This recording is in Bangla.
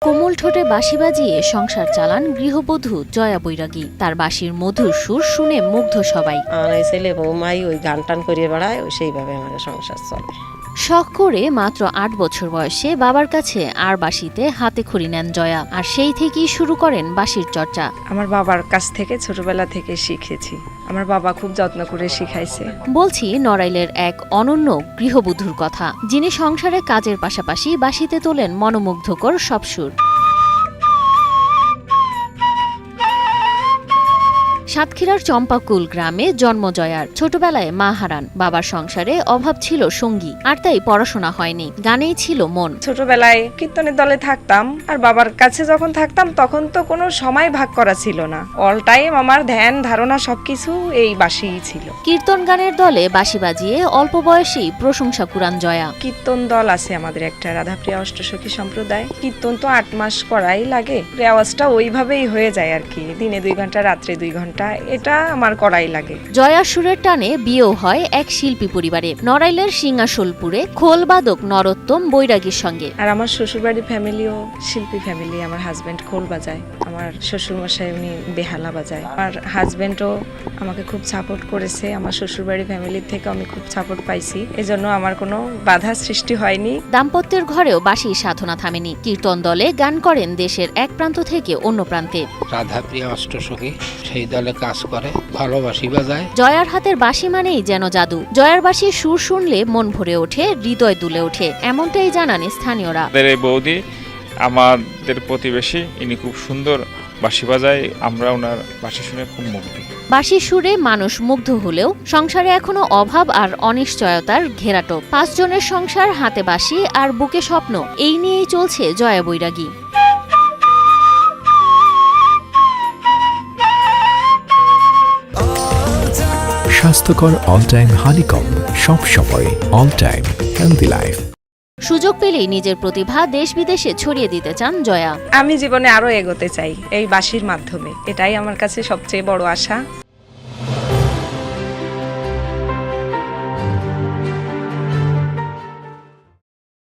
কোমল ঠোঁটে বাঁশি বাজিয়ে সংসার চালান গৃহবধূ জয়া বৈরাগী। তার বাঁশির মধুর সুর শুনে মুগ্ধ সবাই। আমার এই ছেলে বৌমাই ওই গান টান করিয়ে বেড়ায়, ওই সেইভাবে আমাদের সংসার চলে। শখ করে মাত্র ৮ বছর বয়সে বাবার কাছে আর বাঁশিতে হাতে খড়ি নেন জয়া, আর সেই থেকেই শুরু করেন বাঁশির চর্চা। আমার বাবার কাছ থেকে ছোটবেলা থেকে শিখেছি। আমার বাবা খুব যত্ন করে শিখাইছে। বলছি নড়াইলের এক অনন্য গৃহবধূর কথা, যিনি সংসারে কাজের পাশাপাশি বাঁশিতে তোলেন মনোমুগ্ধকর সব সুর। সাতক্ষীরার চম্পাকুল গ্রামে জন্ম জয়ার। ছোটবেলায় মা হারান, বাবার সংসারে অভাব ছিল সঙ্গী, আর তাই পড়াশোনা হয়নি, গানেই ছিল মন। ছোটবেলায় কীর্তনের দলে থাকতাম, আর বাবার কাছে যখন থাকতাম তখন তো কোনো সময় ভাগ করা ছিল না। অল টাইম আমার ধ্যান ধারণা সবকিছু এই বাঁশিই ছিল। কীর্তন গানের দলে বাঁশি বাজিয়ে অল্প বয়সেই প্রশংসা কুড়ান জয়া। কীর্তন দল আছে আমাদের একটা, রাধাপ্রিয়া অষ্টসখী সম্প্রদায়। কীর্তন তো ৮ মাস করাই লাগে, রেওয়াজটা ওইভাবেই হয়ে যায় আর কি। দিনে 2 ঘন্টা, রাত্রে 2 ঘন্টা, এটা আমার করাই লাগে। জয়ার সুরের টানে বিয়েও হয় এক শিল্পী পরিবারে, নড়াইলের সিংহাসলপুরে খোলবাদক নরোত্তম বৈরাগীর সঙ্গে। আর আমার শ্বশুরবাড়ির ফ্যামিলিও শিল্পী ফ্যামিলি। আমার হাজবেন্ড খোল বাজায়, আমার শ্বশুরমশাই উনি বেহালা বাজায়। আমার হাজবেন্ডও আমাকে খুব সাপোর্ট করেছে। আমার শ্বশুরবাড়ির ফ্যামিলির থেকে আমি খুব সাপোর্ট পাইছি, এজন্য আমার কোনো বাধা সৃষ্টি হয়নি। দাম্পত্যের ঘরেও বাঁশির সাধনা থামেনি। কীর্তন দলে গান করেন দেশের এক প্রান্ত থেকে অন্য প্রান্তে। রাধাপ্রিয়া অষ্টসখী সেই দলে কাজ করে, ভালো বাঁশি বাজায়। জয়ার হাতের বাঁশি মানেই যেন জাদু। জয়ার বাঁশির সুর শুনলে মন ভরে ওঠে, হৃদয় দুলে ওঠে, এমনটাই জানান স্থানীয়রা। এই বৌদি আমাদের প্রতিবেশী, ইনি খুব সুন্দর বাঁশি বাজায়। আমরা ওনার বাঁশি শুনে খুব মুগ্ধ। বাঁশির সুরে মানুষ মুগ্ধ হলেও সংসারে এখনো অভাব আর অনিশ্চয়তার ঘেরাটোপ। 5 জনের সংসার, হাতে বাঁশি আর বুকে স্বপ্ন, এই নিয়েই চলছে জয়া বৈরাগী। স্বাস্থ্যকর অল টাইম হানিকম, সব সময় অল টাইম হেলদি লাইফ। সুযোগ পেলেই নিজের প্রতিভা দেশ বিদেশে ছড়িয়ে দিতে চান জয়া। আমি জীবনে আরো এগোতে চাই এই বাঁশির মাধ্যমে, এটাই আমার কাছে সবচেয়ে বড় আশা।